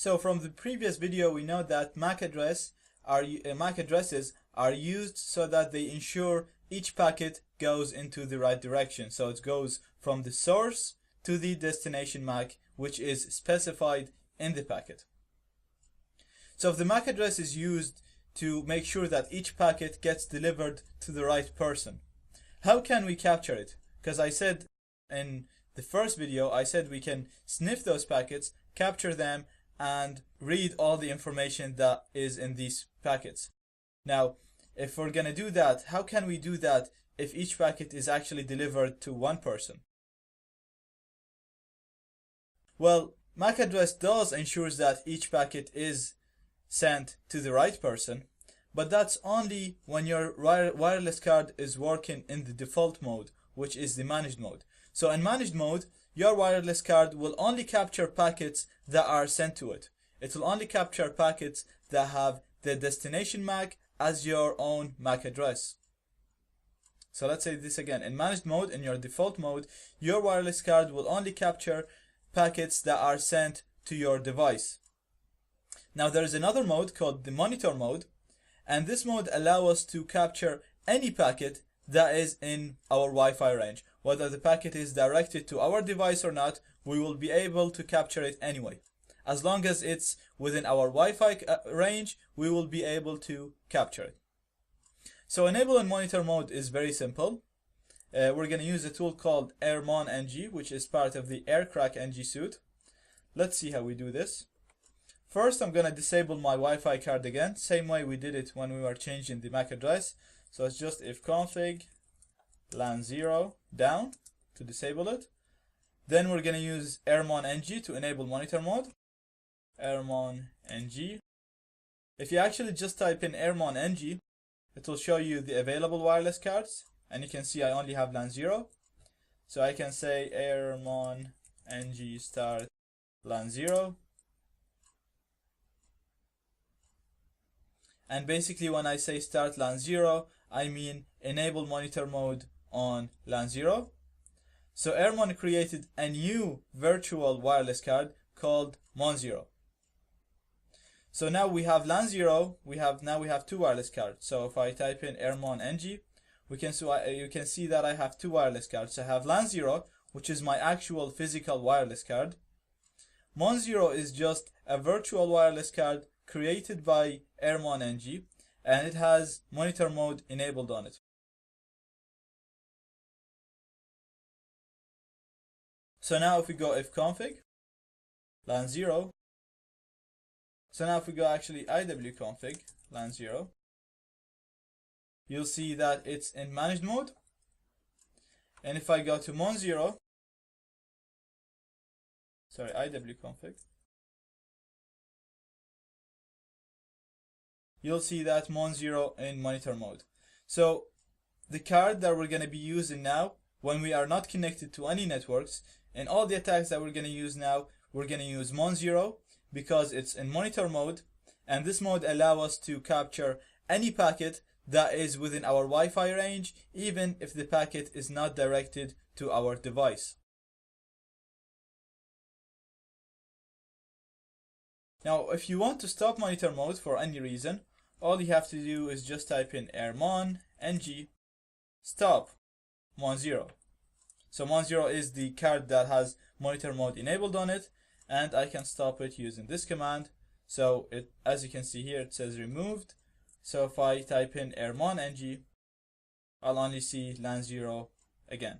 So from the previous video, we know that MAC addresses are used so that they ensure each packet goes into the right direction. So it goes from the source to the destination MAC, which is specified in the packet. So if the MAC address is used to make sure that each packet gets delivered to the right person, how can we capture it? Because I said in the first video, I said we can sniff those packets, capture them, and read all the information that is in these packets. Now, if we're going to do that, how can we do that if each packet is actually delivered to one person? Well, MAC address does ensures that each packet is sent to the right person, but that's only when your wireless card is working in the default mode, which is the managed mode. So in managed mode, your wireless card will only capture packets that are sent to it. It will only capture packets that have the destination MAC as your own MAC address. So let's say this again. In managed mode, in your default mode, your wireless card will only capture packets that are sent to your device. Now there is another mode called the monitor mode, and this mode allows us to capture any packet that is in our Wi-Fi range. Whether the packet is directed to our device or not, we will be able to capture it anyway. As long as it's within our Wi-Fi range, we will be able to capture it. So enable in monitor mode is very simple. We're going to use a tool called Airmon NG, which is part of the Aircrack NG suite. Let's see how we do this. First, I'm going to disable my Wi-Fi card again, same way we did it when we were changing the MAC address. So it's just ifconfig LAN 0 down to disable it. Then we're going to use Airmon NG to enable monitor mode. Airmon NG. If you actually just type in Airmon NG, it will show you the available wireless cards, and you can see I only have LAN 0. So I can say Airmon NG start LAN 0. And basically when I say start LAN 0, I mean enable monitor mode on LAN 0. So Airmon created a new virtual wireless card called Mon0. So now we have LAN 0, we have two wireless cards. So if I type in Airmon NG, you can see that I have two wireless cards. I have LAN 0, which is my actual physical wireless card. Mon0 is just a virtual wireless card created by Airmon NG, and it has monitor mode enabled on it. So now if we go ifconfig LAN 0, so now if we go actually iwconfig LAN 0, you'll see that it's in managed mode. And if I go to Mon0, sorry, iwconfig, you'll see that Mon0 in monitor mode. So the card that we're going to be using now, when we are not connected to any networks, and all the attacks that we're going to use now, we're going to use Mon0 because it's in monitor mode, and this mode allows us to capture any packet that is within our Wi-Fi range, even if the packet is not directed to our device. Now, if you want to stop monitor mode for any reason, all you have to do is just type in Airmon NG stop Mon0. So Mon0 is the card that has monitor mode enabled on it, and I can stop it using this command. So it, as you can see here, it says removed. So if I type in Airmon NG, I'll only see LAN 0 again.